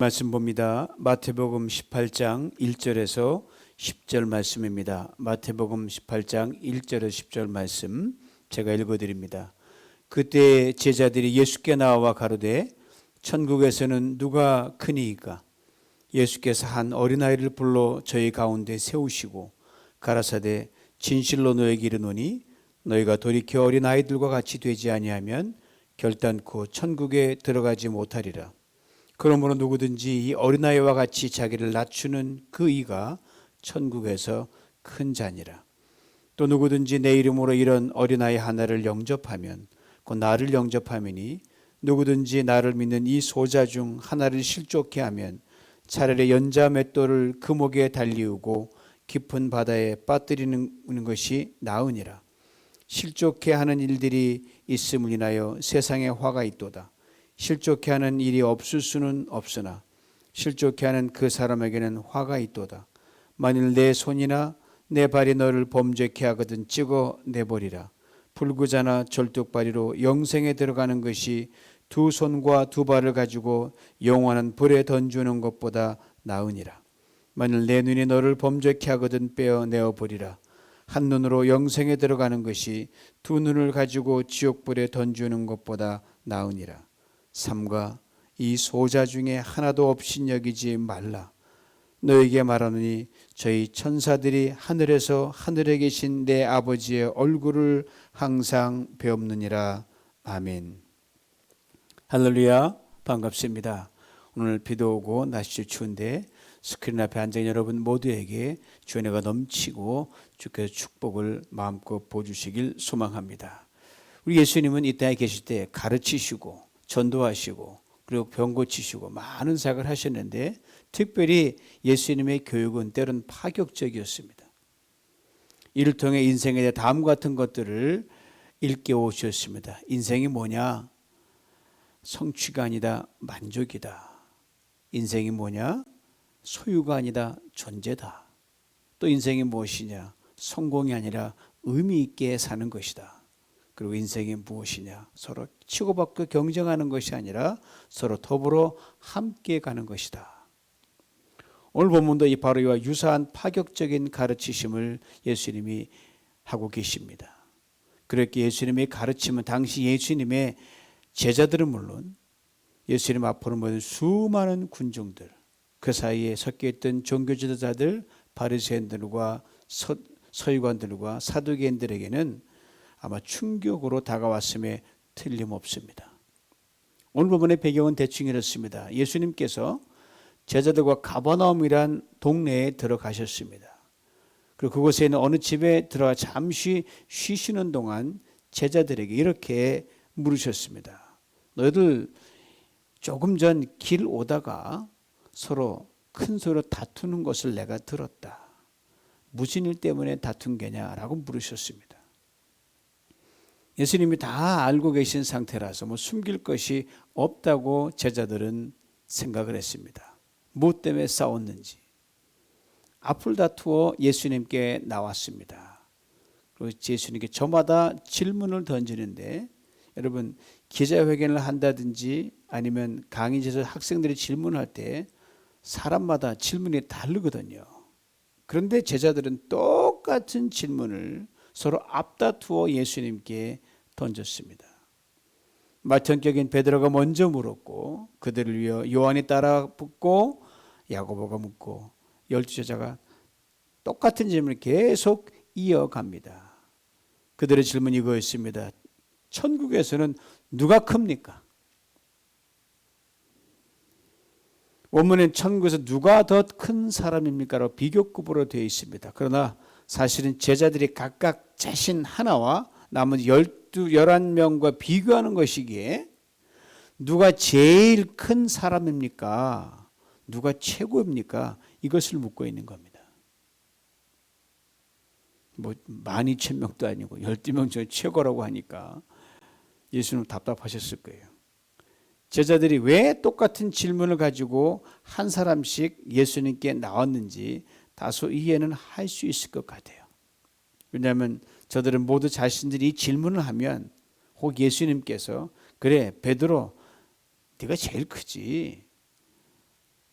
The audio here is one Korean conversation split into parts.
말씀 봅니다. 마태복음 18장 1절에서 10절 말씀입니다. 마태복음 18장 1절에서 10절 말씀 제가 읽어드립니다. 그때 제자들이 예수께 나와 가로되 천국에서는 누가 크니이까? 예수께서 한 어린아이를 불러 저희 가운데 세우시고 가라사대 진실로 너에게 이르노니 너희가 돌이켜 어린아이들과 같이 되지 아니하면 결단코 천국에 들어가지 못하리라. 그러므로 누구든지 이 어린아이와 같이 자기를 낮추는 그 이가 천국에서 큰 자니라. 또 누구든지 내 이름으로 이런 어린아이 하나를 영접하면 곧 나를 영접하매니 누구든지 나를 믿는 이 소자 중 하나를 실족케 하면 차라리 연자 맷돌을 그 목에 달리우고 깊은 바다에 빠뜨리는 것이 나으니라. 실족케 하는 일들이 있음을 인하여 세상에 화가 있도다. 실족케 하는 일이 없을 수는 없으나 실족케 하는 그 사람에게는 화가 있도다. 만일 내 손이나 내 발이 너를 범죄케 하거든 찍어 내버리라. 불구자나 절뚝발이로 영생에 들어가는 것이 두 손과 두 발을 가지고 영원한 불에 던지는 것보다 나으니라. 만일 내 눈이 너를 범죄케 하거든 빼어내어 버리라. 한 눈으로 영생에 들어가는 것이 두 눈을 가지고 지옥불에 던지는 것보다 나으니라. 삼가 이 소자 중에 하나도 없인 여기지 말라. 너에게 말하노니 저희 천사들이 하늘에서 하늘에 계신 내 아버지의 얼굴을 항상 배옵느니라. 아멘. 할렐루야, 반갑습니다. 오늘 비도 오고 날씨 추운데 스크린 앞에 앉은 여러분 모두에게 주의 은혜가 넘치고 주께서 축복을 마음껏 보여주시길 소망합니다. 우리 예수님은 이 땅에 계실 때 가르치시고 전도하시고 그리고 병 고치시고 많은 사역을 하셨는데 특별히 예수님의 교육은 때로는 파격적이었습니다. 이를 통해 인생에 대해 다음과 같은 것들을 일깨워 주셨습니다. 인생이 뭐냐? 성취가 아니다 만족이다. 인생이 뭐냐? 소유가 아니다 존재다. 또 인생이 무엇이냐? 성공이 아니라 의미 있게 사는 것이다. 그리고 인생이 무엇이냐? 서로 치고받고 경쟁하는 것이 아니라 서로 더불어 함께 가는 것이다. 오늘 본문도 바로 이와 유사한 파격적인 가르치심을 예수님이 하고 계십니다. 그렇게 예수님의 가르침은 당시 예수님의 제자들은 물론 예수님 앞으로 모인 수많은 군중들, 그 사이에 섞여있던 종교지도자들, 바리새인들과 서기관들과 사두개인들에게는 아마 충격으로 다가왔음에 틀림없습니다. 오늘 본문의 배경은 대충 이렇습니다. 예수님께서 제자들과 가버나움이란 동네에 들어가셨습니다. 그리고 그곳에 있는 어느 집에 들어가 잠시 쉬시는 동안 제자들에게 이렇게 물으셨습니다. 너희들 조금 전 길 오다가 서로 큰 소리로 다투는 것을 내가 들었다. 무슨 일 때문에 다툰 게냐라고 물으셨습니다. 예수님이 다 알고 계신 상태라서 숨길 것이 없다고 제자들은 생각을 했습니다. 무엇 때문에 싸웠는지. 앞을 다투어 예수님께 나왔습니다. 그리고 예수님께 저마다 질문을 던지는데 여러분 기자회견을 한다든지 아니면 강의실에서 학생들이 질문할 때 사람마다 질문이 다르거든요. 그런데 제자들은 똑같은 질문을 서로 앞다투어 예수님께 던졌습니다. 맏형격인 베드로가 먼저 물었고 그들을 위해 요한이 따라 붙고 야고보가 묻고 12제자가 똑같은 질문을 계속 이어갑니다. 그들의 질문이 이거였습니다. 천국에서는 누가 큽니까? 원문엔 천국에서 누가 더 큰 사람입니까? 라고 비교급으로 되어 있습니다. 그러나 사실은 제자들이 각각 자신 하나와 나머지 11명과 비교하는 것이기에 누가 제일 큰 사람입니까? 누가 최고입니까? 이것을 묻고 있는 겁니다. 12,000명도 아니고 12명 중에 최고라고 하니까 예수님 답답하셨을 거예요. 제자들이 왜 똑같은 질문을 가지고 한 사람씩 예수님께 나왔는지 다소 이해는 할 수 있을 것 같아요. 왜냐하면 저들은 모두 자신들이 이 질문을 하면 혹 예수님께서 그래 베드로 네가 제일 크지.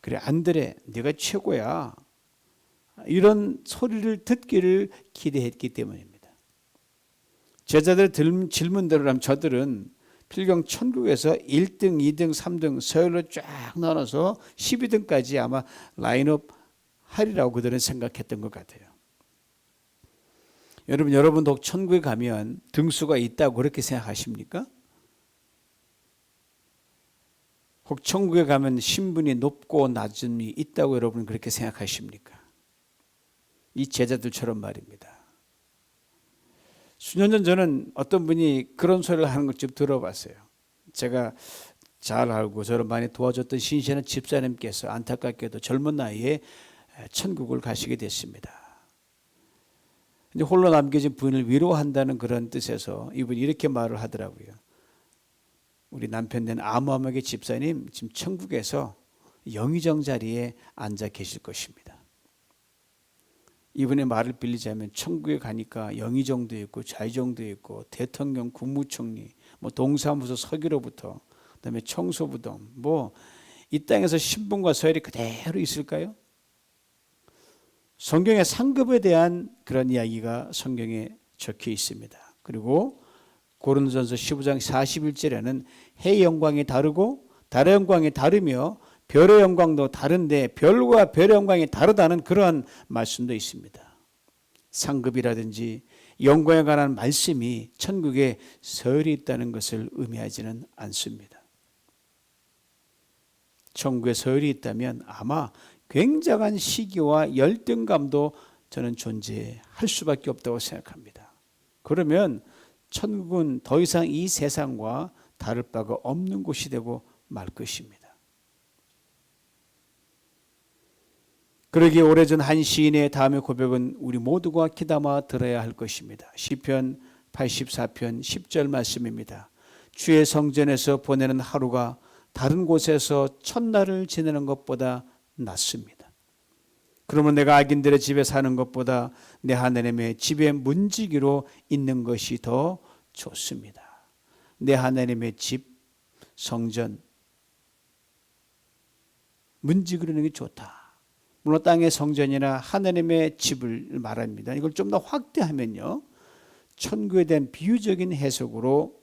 그래 안드레 네가 최고야. 이런 소리를 듣기를 기대했기 때문입니다. 제자들 질문대로라면 저들은 필경 천국에서 1등, 2등, 3등 서열로 쫙 나눠서 12등까지 아마 라인업 하리라고 그들은 생각했던 것 같아요. 여러분도 천국에 가면 등수가 있다고 그렇게 생각하십니까? 혹 천국에 가면 신분이 높고 낮음이 있다고 여러분 그렇게 생각하십니까? 이 제자들처럼 말입니다. 수년 전 저는 어떤 분이 그런 소리를 하는 것 좀 들어봤어요. 제가 잘 알고 저를 많이 도와줬던 신실한 집사님께서 안타깝게도 젊은 나이에 천국을 가시게 됐습니다. 이제 홀로 남겨진 부인을 위로한다는 그런 뜻에서 이분이 이렇게 말을 하더라고요. 우리 남편 된 아무하게 집사님 지금 천국에서 영의정 자리에 앉아 계실 것입니다. 이분의 말을 빌리자면 천국에 가니까 영의정도 있고 좌의정도 있고 대통령, 국무총리, 동사무소 서기로부터 그다음에 청소부동 이 땅에서 신분과 서열이 그대로 있을까요? 성경의 상급에 대한 그런 이야기가 성경에 적혀 있습니다. 그리고 고린도전서 15장 41절에는 해의 영광이 다르고 달의 영광이 다르며 별의 영광도 다른데 별과 별의 영광이 다르다는 그러한 말씀도 있습니다. 상급이라든지 영광에 관한 말씀이 천국에 서열이 있다는 것을 의미하지는 않습니다. 천국에 서열이 있다면 아마 굉장한 시기와 열등감도 저는 존재할 수밖에 없다고 생각합니다. 그러면 천국은 더 이상 이 세상과 다를 바가 없는 곳이 되고 말 것입니다. 그러기에 오래전 한 시인의 다음의 고백은 우리 모두가 귀담아 들어야 할 것입니다. 시편 84편 10절 말씀입니다. 주의 성전에서 보내는 하루가 다른 곳에서 첫날을 지내는 것보다 낫습니다. 그러면 내가 악인들의 집에 사는 것보다 내 하나님의 집에 문지기로 있는 것이 더 좋습니다. 내 하나님의 집, 성전, 문지기로 있는 게 좋다. 물론 땅의 성전이나 하나님의 집을 말합니다. 이걸 좀 더 확대하면요, 천국에 대한 비유적인 해석으로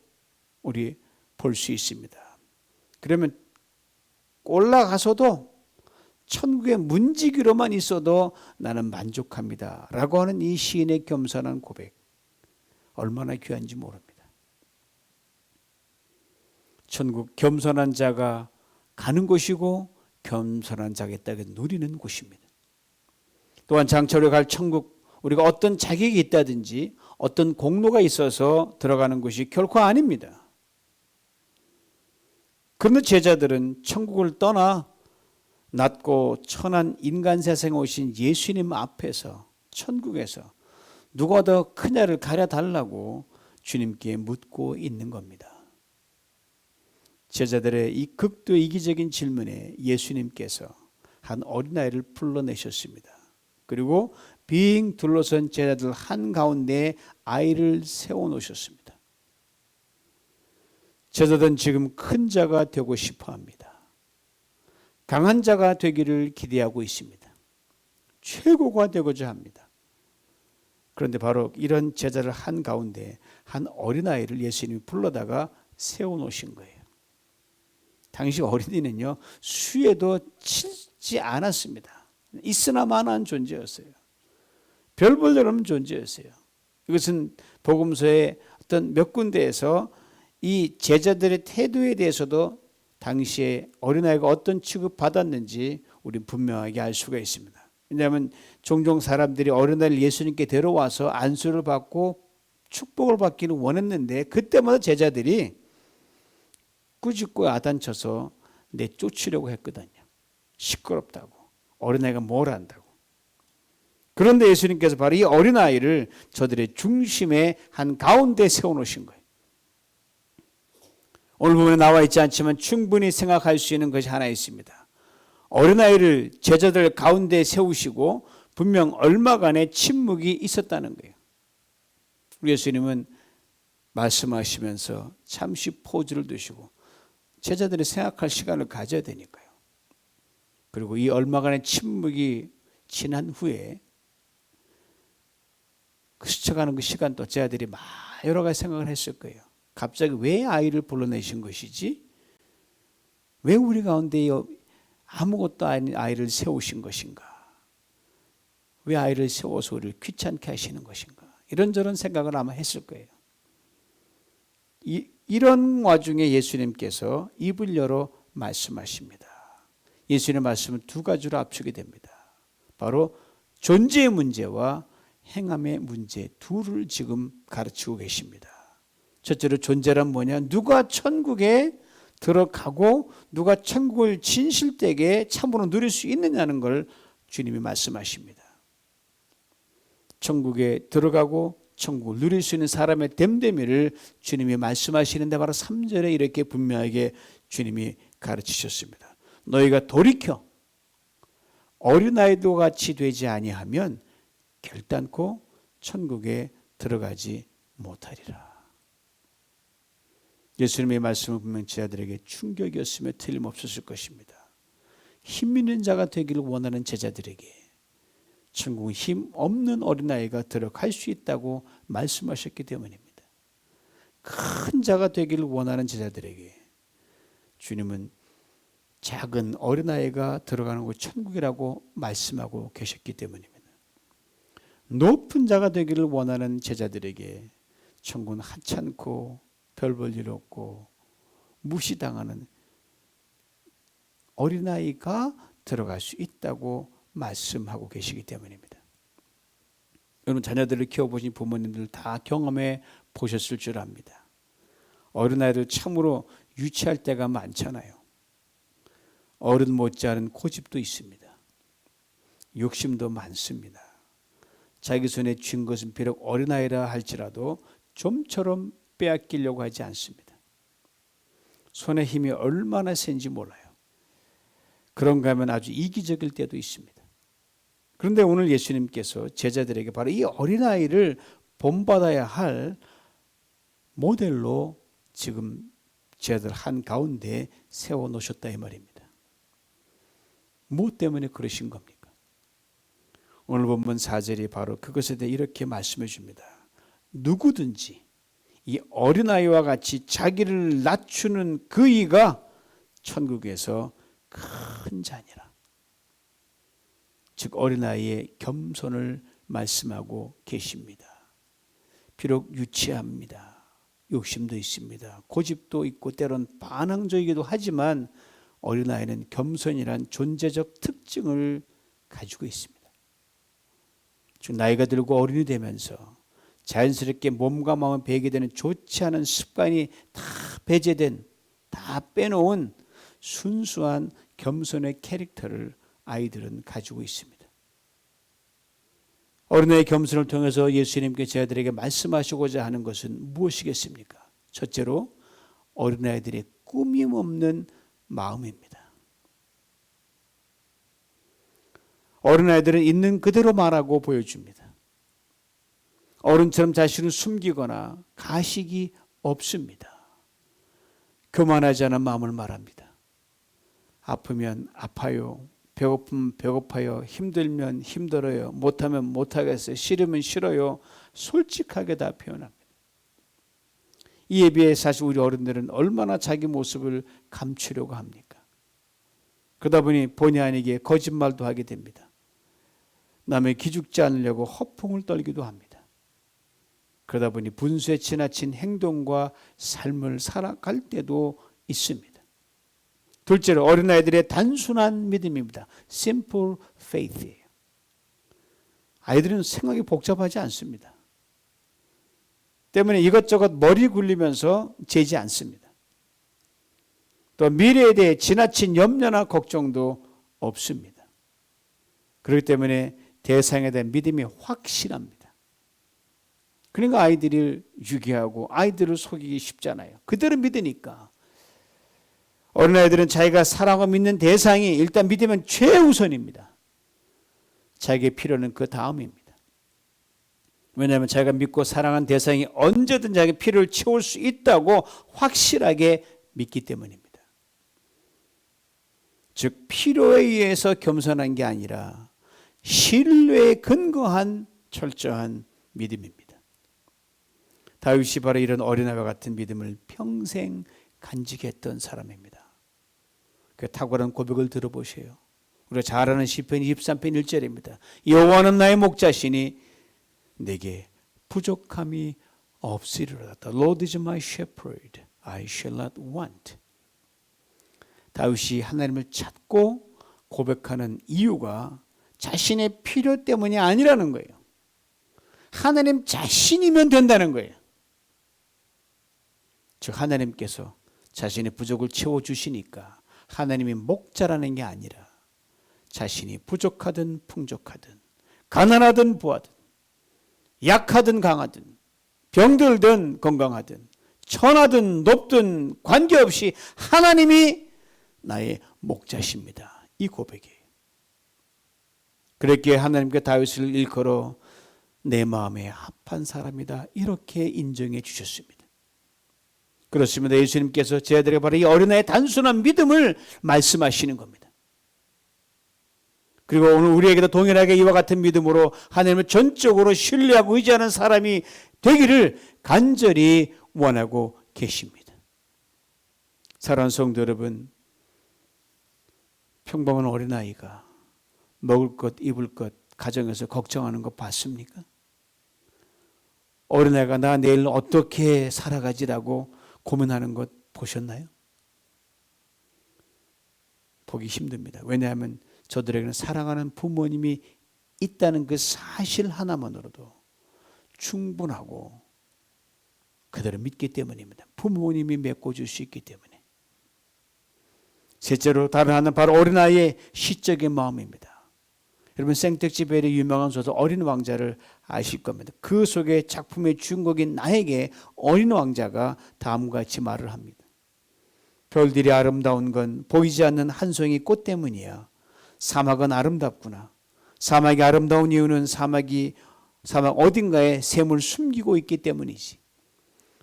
우리 볼 수 있습니다. 그러면 올라가서도 천국의 문지기로만 있어도 나는 만족합니다 라고 하는 이 시인의 겸손한 고백, 얼마나 귀한지 모릅니다. 천국 겸손한 자가 가는 곳이고 겸손한 자가 있다가 누리는 곳입니다. 또한 장차로 갈 천국, 우리가 어떤 자격이 있다든지 어떤 공로가 있어서 들어가는 곳이 결코 아닙니다. 그런데 제자들은 천국을 떠나 낮고 천한 인간 세상에 오신 예수님 앞에서 천국에서 누가 더 크냐를 가려달라고 주님께 묻고 있는 겁니다. 제자들의 이 극도 이기적인 질문에 예수님께서 한 어린아이를 불러내셨습니다. 그리고 빙 둘러선 제자들 한가운데에 아이를 세워놓으셨습니다. 제자들은 지금 큰 자가 되고 싶어합니다. 강한 자가 되기를 기대하고 있습니다. 최고가 되고자 합니다. 그런데 바로 이런 제자들 한가운데 한 어린아이를 예수님이 불러다가 세워놓으신 거예요. 당시 어린이는요, 수에도 치지 않았습니다. 있으나 마나한 존재였어요. 별 볼 일 없는 존재였어요. 이것은 복음서의 어떤 몇 군데에서 이 제자들의 태도에 대해서도 당시에 어린아이가 어떤 취급받았는지 우리는 분명하게 알 수가 있습니다. 왜냐하면 종종 사람들이 어린아이를 예수님께 데려와서 안수를 받고 축복을 받기를 원했는데 그때마다 제자들이 꾸짖고 야단쳐서 내쫓으려고 했거든요. 시끄럽다고, 어린아이가 뭘 안다고. 그런데 예수님께서 바로 이 어린아이를 저들의 중심의 한 가운데 세워놓으신 거예요. 오늘 부분에 나와 있지 않지만 충분히 생각할 수 있는 것이 하나 있습니다. 어린아이를 제자들 가운데 세우시고 분명 얼마간의 침묵이 있었다는 거예요. 우리 예수님은 말씀하시면서 잠시 포즈를 두시고 제자들이 생각할 시간을 가져야 되니까요. 그리고 이 얼마간의 침묵이 지난 후에 그 스쳐가는 그 시간 또 제 아들이 막 여러 가지 생각을 했을 거예요. 갑자기 왜 아이를 불러내신 것이지? 왜 우리 가운데 아무것도 아닌 아이를 세우신 것인가? 왜 아이를 세워서 우리를 귀찮게 하시는 것인가? 이런저런 생각을 아마 했을 거예요. 이런 와중에 예수님께서 입을 열어 말씀하십니다. 예수님의 말씀은 두 가지로 압축이 됩니다. 바로 존재의 문제와 행함의 문제 둘을 지금 가르치고 계십니다. 첫째로 존재란 뭐냐? 누가 천국에 들어가고 누가 천국을 진실되게 참으로 누릴 수 있느냐는 걸 주님이 말씀하십니다. 천국에 들어가고 천국을 누릴 수 있는 사람의 됨됨이를 주님이 말씀하시는데 바로 3절에 이렇게 분명하게 주님이 가르치셨습니다. 너희가 돌이켜 어린아이도 같이 되지 아니하면 결단코 천국에 들어가지 못하리라. 예수님의 말씀은 분명 제자들에게 충격이었으며 틀림없었을 것입니다. 힘 있는 자가 되기를 원하는 제자들에게 천국은 힘 없는 어린아이가 들어갈 수 있다고 말씀하셨기 때문입니다. 큰 자가 되기를 원하는 제자들에게 주님은 작은 어린아이가 들어가는 곳 천국이라고 말씀하고 계셨기 때문입니다. 높은 자가 되기를 원하는 제자들에게 천국은 하찮고 별 볼 일 없고 무시당하는 어린아이가 들어갈 수 있다고 말씀하고 계시기 때문입니다. 여러분 자녀들을 키워보신 부모님들 다 경험해 보셨을 줄 압니다. 어린아이를 참으로 유치할 때가 많잖아요. 어른 못지않은 고집도 있습니다. 욕심도 많습니다. 자기 손에 쥔 것은 비록 어린아이라 할지라도 좀처럼 빼앗기려고 하지 않습니다. 손의 힘이 얼마나 센지 몰라요. 그런가 하면 아주 이기적일 때도 있습니다. 그런데 오늘 예수님께서 제자들에게 바로 이 어린아이를 본받아야 할 모델로 지금 제자들 한가운데 세워놓으셨다 이 말입니다. 무엇 때문에 그러신 겁니까? 오늘 본문 4절이 바로 그것에 대해 이렇게 말씀해 줍니다. 누구든지 이 어린아이와 같이 자기를 낮추는 그 이가 천국에서 큰 자니라. 즉 어린아이의 겸손을 말씀하고 계십니다. 비록 유치합니다. 욕심도 있습니다. 고집도 있고 때론 반항적이기도 하지만 어린아이는 겸손이란 존재적 특징을 가지고 있습니다. 즉 나이가 들고 어른이 되면서 자연스럽게 몸과 마음을 배게 되는 좋지 않은 습관이 다 배제된, 다 빼놓은 순수한 겸손의 캐릭터를 아이들은 가지고 있습니다. 어린아이의 겸손을 통해서 예수님께 제자들에게 말씀하시고자 하는 것은 무엇이겠습니까? 첫째로 어린아이들의 꾸밈 없는 마음입니다. 어린아이들은 있는 그대로 말하고 보여줍니다. 어른처럼 자신을 숨기거나 가식이 없습니다. 교만하지 않은 마음을 말합니다. 아프면 아파요. 배고프면 배고파요. 힘들면 힘들어요. 못하면 못하겠어요. 싫으면 싫어요. 솔직하게 다 표현합니다. 이에 비해 사실 우리 어른들은 얼마나 자기 모습을 감추려고 합니까? 그러다 보니 본의 아니게 거짓말도 하게 됩니다. 남의 기죽지 않으려고 허풍을 떨기도 합니다. 그러다 보니 분수에 지나친 행동과 삶을 살아갈 때도 있습니다. 둘째로 어린아이들의 단순한 믿음입니다. Simple faith이에요. 아이들은 생각이 복잡하지 않습니다. 때문에 이것저것 머리 굴리면서 재지 않습니다. 또 미래에 대해 지나친 염려나 걱정도 없습니다. 그렇기 때문에 대상에 대한 믿음이 확실합니다. 그러니까 아이들을 유기하고 아이들을 속이기 쉽잖아요. 그대로 믿으니까. 어린아이들은 자기가 사랑하고 믿는 대상이 일단 믿으면 최우선입니다. 자기의 필요는 그 다음입니다. 왜냐하면 자기가 믿고 사랑한 대상이 언제든 자기 필요를 채울 수 있다고 확실하게 믿기 때문입니다. 즉 필요에 의해서 겸손한 게 아니라 신뢰에 근거한 철저한 믿음입니다. 다윗이 바로 이런 어린아이와 같은 믿음을 평생 간직했던 사람입니다. 그 탁월한 고백을 들어보세요. 우리가 잘 아는 시편 23편 1절입니다. 여호와는 나의 목자시니 내게 부족함이 없으리로다. The Lord is my shepherd, I shall not want. 다윗이 하나님을 찾고 고백하는 이유가 자신의 필요 때문이 아니라는 거예요. 하나님 자신이면 된다는 거예요. 즉 하나님께서 자신의 부족을 채워주시니까 하나님이 목자라는 게 아니라 자신이 부족하든 풍족하든 가난하든 부하든 약하든 강하든 병들든 건강하든 천하든 높든 관계없이 하나님이 나의 목자십니다. 이 고백이에요. 그랬기에 하나님께 다윗을 일컬어 내 마음에 합한 사람이다 이렇게 인정해 주셨습니다. 그렇습니다. 예수님께서 저희들에게 바로 이 어린아이의 단순한 믿음을 말씀하시는 겁니다. 그리고 오늘 우리에게도 동일하게 이와 같은 믿음으로 하나님을 전적으로 신뢰하고 의지하는 사람이 되기를 간절히 원하고 계십니다. 사랑하는 성도 여러분, 평범한 어린아이가 먹을 것, 입을 것, 가정에서 걱정하는 거 봤습니까? 어린아이가 나 내일 어떻게 살아가지라고 고민하는 것 보셨나요? 보기 힘듭니다. 왜냐하면 저들에게는 사랑하는 부모님이 있다는 그 사실 하나만으로도 충분하고 그들을 믿기 때문입니다. 부모님이 메꿔줄 수 있기 때문에. 셋째로 다른 하나는 바로 어린아이의 시적인 마음입니다. 여러분 생텍쥐베리의 유명한 소설 어린 왕자를 아실 겁니다. 그 속에 작품의 주인공인 나에게 어린 왕자가 다음과 같이 말을 합니다. 별들이 아름다운 건 보이지 않는 한 송이 꽃 때문이야. 사막은 아름답구나. 사막이 아름다운 이유는 사막 어딘가에 샘을 숨기고 있기 때문이지.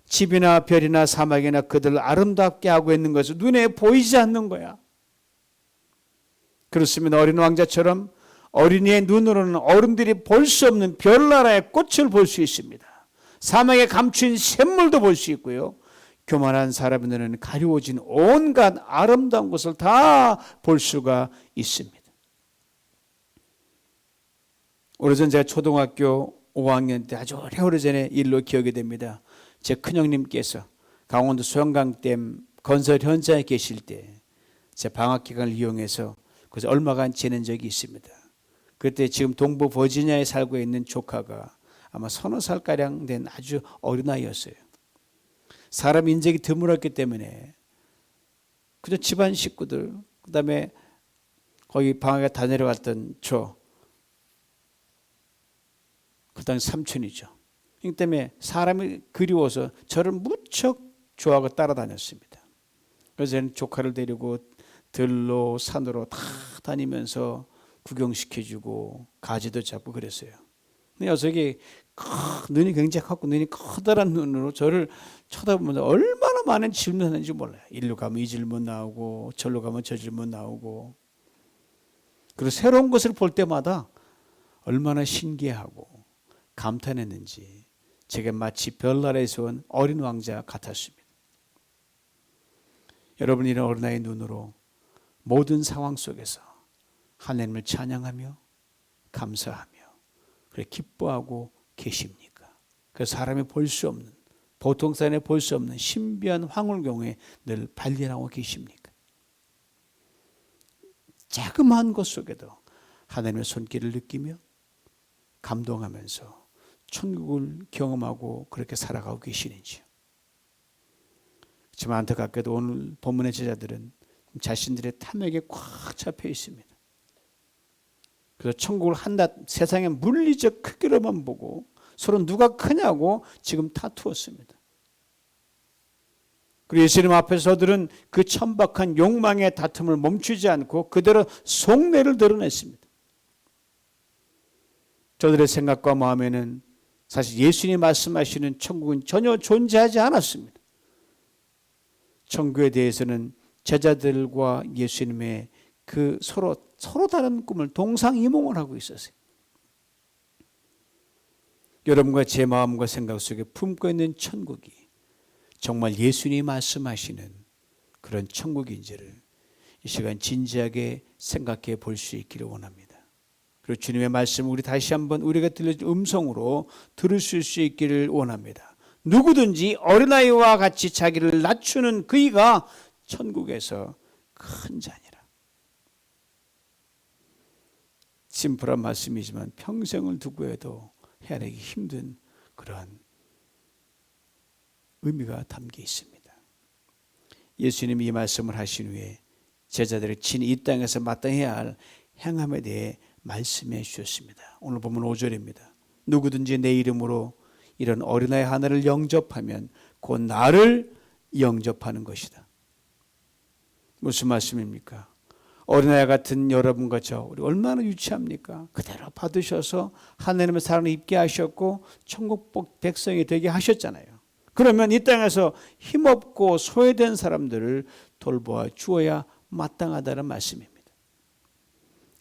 집이나 별이나 사막이나 그들을 아름답게 하고 있는 것은 눈에 보이지 않는 거야. 그렇습니다. 어린 왕자처럼 어린이의 눈으로는 어른들이 볼 수 없는 별나라의 꽃을 볼 수 있습니다. 사막에 감춘 샘물도 볼 수 있고요. 교만한 사람의 눈에는 가려워진 온갖 아름다운 것을 다 볼 수가 있습니다. 오래전 제가 초등학교 5학년 때 아주 오래전에 일로 기억이 됩니다. 제 큰형님께서 강원도 소양강댐 건설 현장에 계실 때 제 방학 기간을 이용해서 그래서 얼마간 지낸 적이 있습니다. 그때 지금 동부 버지니아에 살고 있는 조카가 아마 서너 살가량 된 아주 어린아이였어요. 사람 인적이 드물었기 때문에 그저 집안 식구들, 그 다음에 거기 방학에 다 내려갔던 그 당시 삼촌이죠. 그 때문에 사람이 그리워서 저를 무척 좋아하고 따라다녔습니다. 그래서 저는 조카를 데리고 들로 산으로 다 다니면서 구경시켜주고 가지도 잡고 그랬어요. 근데 녀석이 눈이 굉장히 컸고 눈이 커다란 눈으로 저를 쳐다보면서 얼마나 많은 질문을 하는지 몰라요. 일로 가면 이 질문 나오고 절로 가면 저 질문 나오고. 그리고 새로운 것을 볼 때마다 얼마나 신기해하고 감탄했는지 제게 마치 별나라에서 온 어린 왕자 같았습니다. 여러분 이런 어린아이의 눈으로 모든 상황 속에서 하나님을 찬양하며 감사하며 그래 기뻐하고 계십니까? 그 사람이 볼 수 없는 보통 사람이 볼 수 없는 신비한 황홀경에 늘 발견하고 계십니까? 자그마한 것 속에도 하나님의 손길을 느끼며 감동하면서 천국을 경험하고 그렇게 살아가고 계시는지요? 하지만 안타깝게도 오늘 본문의 제자들은 자신들의 탐욕에 꽉 잡혀 있습니다. 그래서 천국을 한낱 세상의 물리적 크기로만 보고 서로 누가 크냐고 지금 다투었습니다. 그리고 예수님 앞에서들은 그 천박한 욕망의 다툼을 멈추지 않고 그대로 속내를 드러냈습니다. 저들의 생각과 마음에는 사실 예수님이 말씀하시는 천국은 전혀 존재하지 않았습니다. 천국에 대해서는 제자들과 예수님의 그 서로 다른 꿈을 동상이몽을 하고 있었어요. 여러분과 제 마음과 생각 속에 품고 있는 천국이 정말 예수님이 말씀하시는 그런 천국인지를 이 시간 진지하게 생각해 볼 수 있기를 원합니다. 그리고 주님의 말씀을 우리 다시 한번 우리가 들려준 음성으로 들으실 수 있기를 원합니다. 누구든지 어린아이와 같이 자기를 낮추는 그이가 천국에서 큰 자니라. 심플한 말씀이지만 평생을 두고 해도 헤아리기 힘든 그러한 의미가 담겨 있습니다. 예수님이 이 말씀을 하신 후에 제자들이 친히 이 땅에서 마땅해야 할 행함에 대해 말씀해 주셨습니다. 오늘 보면 5절입니다. 누구든지 내 이름으로 이런 어린아이 하나를 영접하면 곧 나를 영접하는 것이다. 무슨 말씀입니까? 어린아이 같은 여러분과 저 우리 얼마나 유치합니까? 그대로 받으셔서 하나님의 사랑을 입게 하셨고 천국 백성이 되게 하셨잖아요. 그러면 이 땅에서 힘없고 소외된 사람들을 돌보아 주어야 마땅하다는 말씀입니다.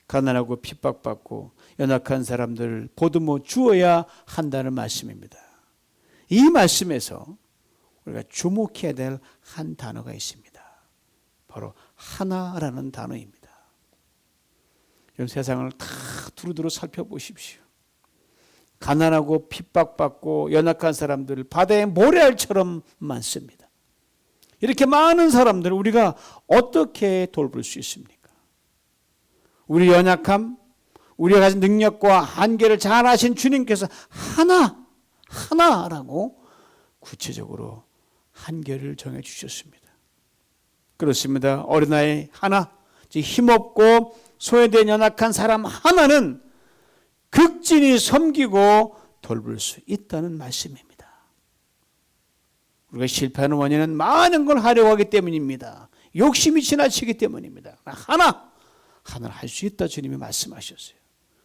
가난하고 핍박받고 연약한 사람들을 보듬어 주어야 한다는 말씀입니다. 이 말씀에서 우리가 주목해야 될 한 단어가 있습니다. 바로 하나라는 단어입니다. 여러분 세상을 다 두루두루 살펴보십시오. 가난하고 핍박받고 연약한 사람들 바다의 모래알처럼 많습니다. 이렇게 많은 사람들을 우리가 어떻게 돌볼 수 있습니까? 우리 연약함, 우리가 가진 능력과 한계를 잘 아신 주님께서 하나라고 구체적으로 한계를 정해 주셨습니다. 그렇습니다. 어린아이 하나, 힘없고 소외된 연약한 사람 하나는 극진히 섬기고 돌볼 수 있다는 말씀입니다. 우리가 실패하는 원인은 많은 걸 하려고 하기 때문입니다. 욕심이 지나치기 때문입니다. 하나를 할 수 있다 주님이 말씀하셨어요.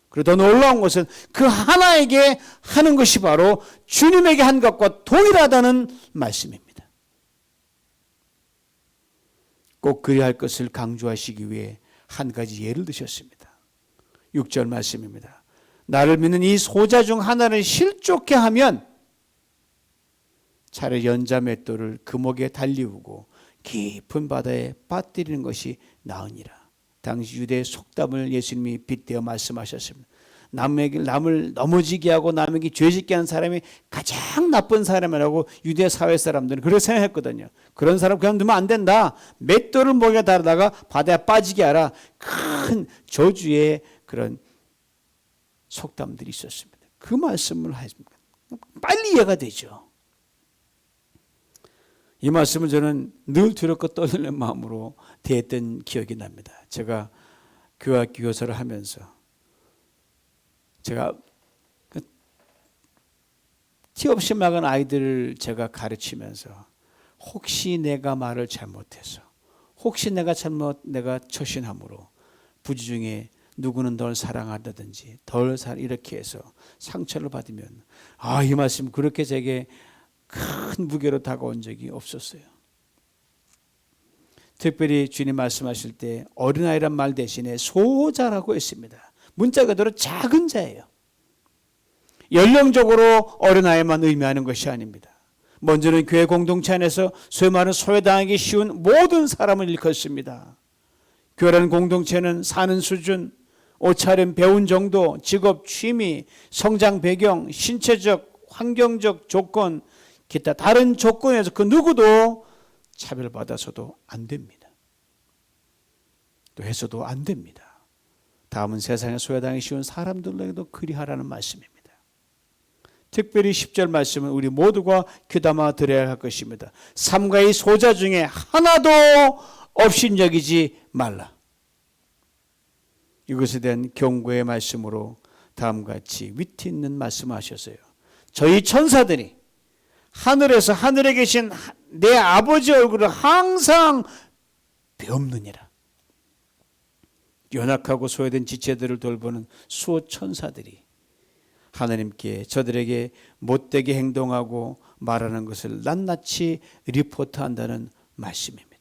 그리고 더 놀라운 것은 그 하나에게 하는 것이 바로 주님에게 한 것과 동일하다는 말씀입니다. 꼭 그래야 할 것을 강조하시기 위해 한 가지 예를 드셨습니다. 6절 말씀입니다. 나를 믿는 이 소자 중 하나를 실족해 하면 차라리 연자 맷돌을 금옥에 달리우고 깊은 바다에 빠뜨리는 것이 나으니라. 당시 유대의 속담을 예수님이 빗대어 말씀하셨습니다. 남을 넘어지게 하고 남에게 죄짓게 하는 사람이 가장 나쁜 사람이라고 유대 사회 사람들은 그렇게 생각했거든요. 그런 사람 그냥 두면 안 된다. 맷돌을 목에 달다가 바다에 빠지게 하라. 큰 저주의 그런 속담들이 있었습니다. 그 말씀을 하십니까? 빨리 이해가 되죠. 이 말씀을 저는 늘 두렵고 떨리는 마음으로 대했던 기억이 납니다. 제가 교학교 교사를 하면서 제가 티 없이 막은 아이들을 제가 가르치면서 혹시 내가 말을 잘못해서 혹시 내가 처신함으로 부지 중에 누구는 널 사랑한다든지 이렇게 해서 상처를 받으면 이 말씀 그렇게 제게 큰 무게로 다가온 적이 없었어요. 특별히 주님 말씀하실 때 어린아이란 말 대신에 소자라고 했습니다. 문자 그대로 작은 자예요. 연령적으로 어린아이만 의미하는 것이 아닙니다. 먼저는 교회 공동체 안에서 소위 말하는 소외당하기 쉬운 모든 사람을 일컫습니다. 교회라는 공동체는 사는 수준, 옷차림, 배운 정도, 직업, 취미, 성장 배경, 신체적, 환경적 조건, 기타 다른 조건에서 그 누구도 차별받아서도 안 됩니다. 또 해서도 안 됩니다. 다음은 세상에 소외당하기 쉬운 사람들에게도 그리하라는 말씀입니다. 특별히 10절 말씀은 우리 모두가 귀담아 들어야 할 것입니다. 삼가 이 소자 중에 하나도 업신여기지 말라. 이것에 대한 경고의 말씀으로 다음과 같이 위트 있는 말씀을 하셨어요. 저희 천사들이 하늘에서 하늘에 계신 내 아버지 얼굴을 항상 배움느니라. 연약하고 소외된 지체들을 돌보는 수호 천사들이 하나님께 저들에게 못되게 행동하고 말하는 것을 낱낱이 리포트한다는 말씀입니다.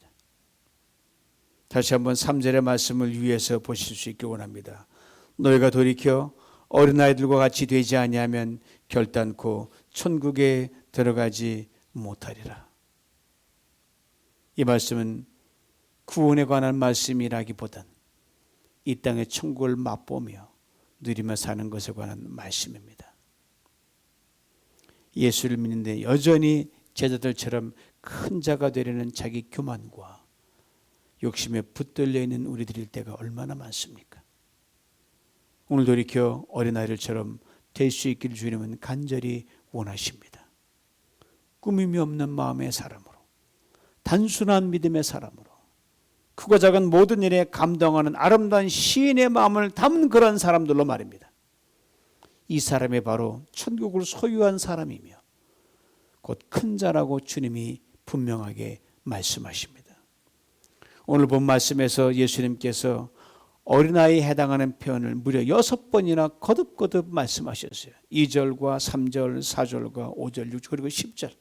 다시 한번 3절의 말씀을 위에서 보실 수 있길 원합니다. 너희가 돌이켜 어린아이들과 같이 되지 아니하면 결단코 천국에 들어가지 못하리라. 이 말씀은 구원에 관한 말씀이라기보단 이 땅의 천국을 맛보며 누리며 사는 것에 관한 말씀입니다. 예수를 믿는데 여전히 제자들처럼 큰 자가 되려는 자기 교만과 욕심에 붙들려 있는 우리들일 때가 얼마나 많습니까? 오늘 돌이켜 어린아이들처럼 될 수 있기를 주님은 간절히 원하십니다. 꾸밈이 없는 마음의 사람으로, 단순한 믿음의 사람으로, 크고 작은 모든 일에 감동하는 아름다운 시인의 마음을 담은 그런 사람들로 말입니다. 이 사람이 바로 천국을 소유한 사람이며 곧 큰 자라고 주님이 분명하게 말씀하십니다. 오늘 본 말씀에서 예수님께서 어린아이에 해당하는 표현을 무려 6번이나 거듭거듭 말씀하셨어요. 2절과 3절, 4절과 5절, 6절 그리고 10절.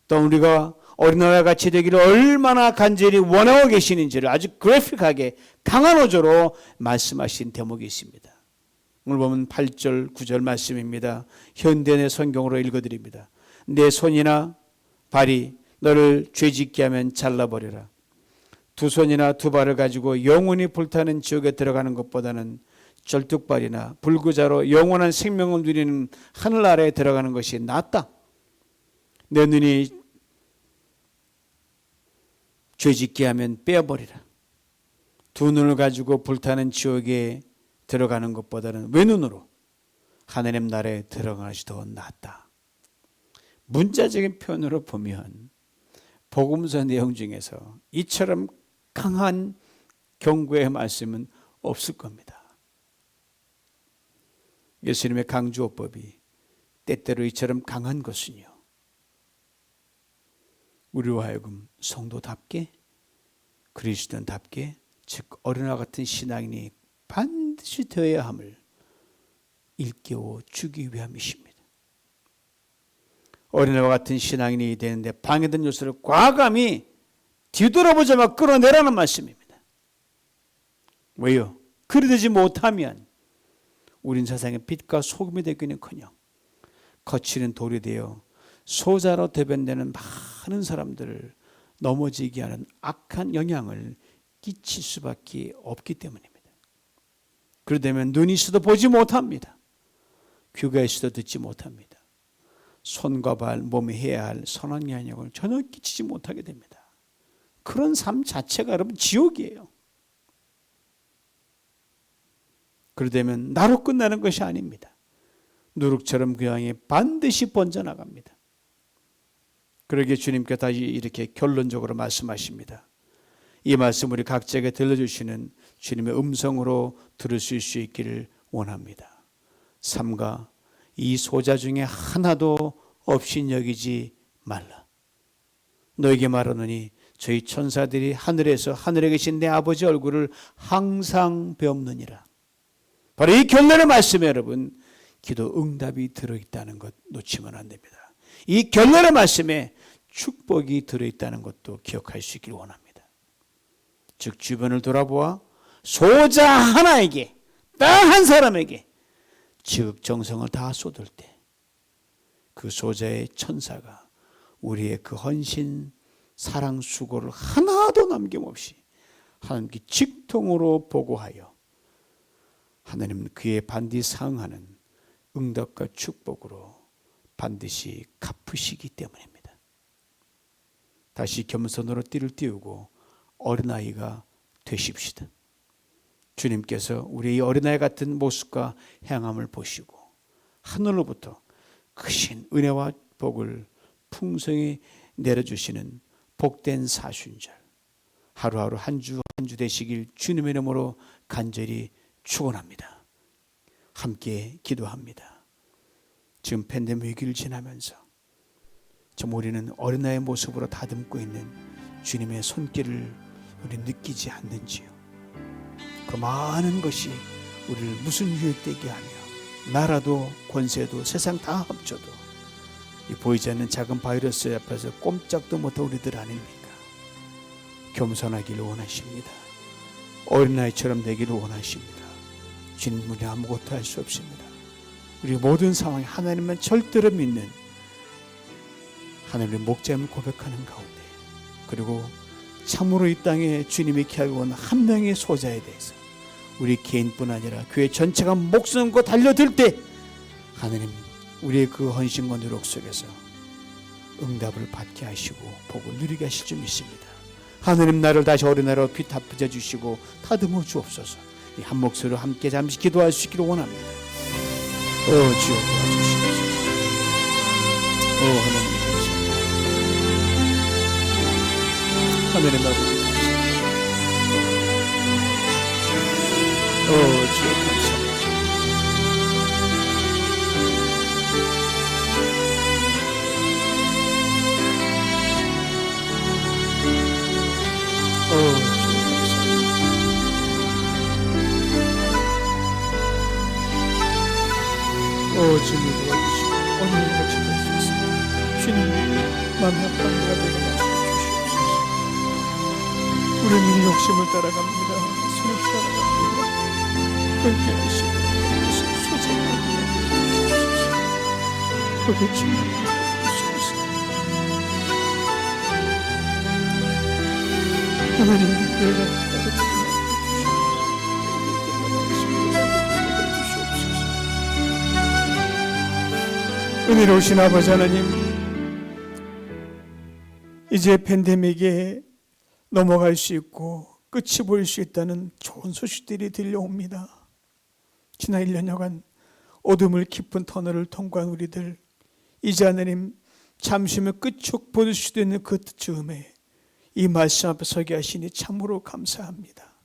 또 우리가 어린아이와 같이 되기를 얼마나 간절히 원하고 계시는지를 아주 그래픽하게 강한 어조로 말씀하신 대목이 있습니다. 오늘 보면 8절, 9절 말씀입니다. 현대의 성경으로 읽어드립니다. 내 손이나 발이 너를 죄짓게 하면 잘라버려라. 두 손이나 두 발을 가지고 영원히 불타는 지옥에 들어가는 것보다는 절뚝발이나 불구자로 영원한 생명을 누리는 하늘 아래에 들어가는 것이 낫다. 내 눈이 죄짓게 하면 빼어버리라. 두 눈을 가지고 불타는 지옥에 들어가는 것보다는 외눈으로 하나님 나라에 들어가는 것이 더 낫다. 문자적인 표현으로 보면 복음서 내용 중에서 이처럼 강한 경고의 말씀은 없을 겁니다. 예수님의 강조법이 때때로 이처럼 강한 것은요, 우리로 하여금 성도답게 그리스도인답게 즉 어린아이 같은 신앙인이 반드시 되어야 함을 일깨워 주기 위함이십니다. 어린아이와 같은 신앙인이 되는데 방해된 요소를 과감히 뒤돌아보자마자 끌어내라는 말씀입니다. 왜요? 그리 되지 못하면 우린 세상의 빛과 소금이 되기는커녕 거칠은 돌이 되어 소자로 대변되는 많은 사람들을 넘어지게 하는 악한 영향을 끼칠 수밖에 없기 때문입니다. 그러다면 눈이 있어도 보지 못합니다. 귀가 있어도 듣지 못합니다. 손과 발, 몸이 해야 할 선한 영향을 전혀 끼치지 못하게 됩니다. 그런 삶 자체가 여러분 지옥이에요. 그러다면 나로 끝나는 것이 아닙니다. 누룩처럼 그 향이 반드시 번져나갑니다. 그러기에 주님께 다시 이렇게 결론적으로 말씀하십니다. 이 말씀 우리 각자에게 들려주시는 주님의 음성으로 들을 수 있기를 원합니다. 삼가 이 소자 중에 하나도 없이 여기지 말라. 너에게 말하노니 저희 천사들이 하늘에서 하늘에 계신 내 아버지 얼굴을 항상 배움느니라. 바로 이 결론의 말씀에 여러분 기도 응답이 들어있다는 것 놓치면 안 됩니다. 이 결론의 말씀에 축복이 들어있다는 것도 기억할 수 있기를 원합니다. 즉 주변을 돌아보아 소자 하나에게 딱 한 사람에게 지극정성을 다 쏟을 때 그 소자의 천사가 우리의 그 헌신 사랑 수고를 하나도 남김없이 하나님께 직통으로 보고하여 하나님은 그에 반드시 상응하는 응답과 축복으로 반드시 갚으시기 때문입니다. 다시 겸손으로 띠를 띄우고 어린아이가 되십시다. 주님께서 우리의 어린아이 같은 모습과 향함을 보시고 하늘로부터 크신 은혜와 복을 풍성히 내려주시는 복된 사순절 하루하루 한 주 한 주 되시길 주님의 이름으로 간절히 축원합니다. 함께 기도합니다. 지금 팬데믹 위기를 지나면서 좀 우리는 어린아이의 모습으로 다듬고 있는 주님의 손길을 우리 느끼지 않는지요. 그 많은 것이 우리를 무슨 유혹되게 하며 나라도 권세도 세상 다 합쳐도 이 보이지 않는 작은 바이러스 앞에서 꼼짝도 못한 우리들 아닙니까? 겸손하기를 원하십니다. 어린아이처럼 되기를 원하십니다. 주님, 우리 아무것도 할 수 없습니다. 우리 모든 상황에 하나님만 절대로 믿는 하나님의 목자임을 고백하는 가운데, 그리고 참으로 이 땅에 주님이 기하고 온 한 명의 소자에 대해서 우리 개인뿐 아니라 교회 전체가 목숨 걸고 달려들 때 하나님, 우리의 그 헌신과 노력 속에서 응답을 받게 하시고 복을 누리게 하실 줄 믿습니다. 하나님, 나를 다시 어린아이로 뒤타펴 주시고 다듬어 주옵소서. 이 한 목소리로 함께 잠시 기도할 수 있기를 원합니다. 주여 도와주시옵소서. 하나님 감사합니다. 하나님 아버지 감사합니다. 주여 감사합니다. 주님 도와주시고 오늘 같이 될 수 있습니다. 주님, 마음의 아픔과 되게 주시옵소서. 우리는 욕심을 따라갑니다. 손을 따라갑니다. 그렇게 하시고 소생하게 주시옵소서. 그렇게 주님을 주시옵소서. 하나님, 내가 은혜로우신 아버지 하나님, 이제 팬데믹에 넘어갈 수 있고 끝이 보일 수 있다는 좋은 소식들이 들려옵니다. 지난 1년여간 어둠을 깊은 터널을 통과한 우리들, 이제 하나님 잠시면 끝을 볼 수도 있는 그 즈음에 이 말씀 앞에 서게 하시니 참으로 감사합니다.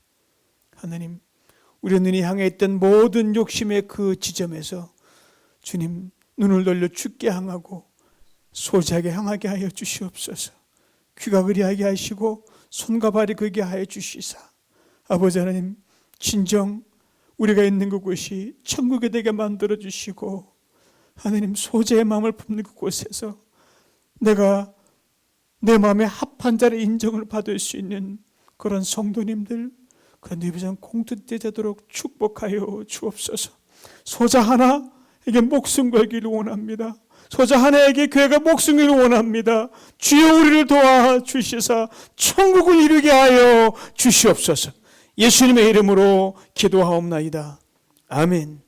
하나님, 우리 눈이 향해 있던 모든 욕심의 그 지점에서 주님 눈을 돌려 주께 향하고 소자에게 향하게 하여 주시옵소서. 귀가 그리하게 하시고 손과 발이 그게 하여 주시사, 아버지 하나님, 진정 우리가 있는 그곳이 천국이 되게 만들어 주시고, 하나님 소자의 마음을 품는 그곳에서 내가 내 마음에 합한 자의 인정을 받을 수 있는 그런 성도님들, 그런 예배장 공동체 되도록 축복하여 주옵소서. 소자 하나에게 목숨 걸기를 원합니다. 소자 하나에게 교회가 목숨 걸기를 원합니다. 주여 우리를 도와주시사 천국을 이루게 하여 주시옵소서. 예수님의 이름으로 기도하옵나이다. 아멘.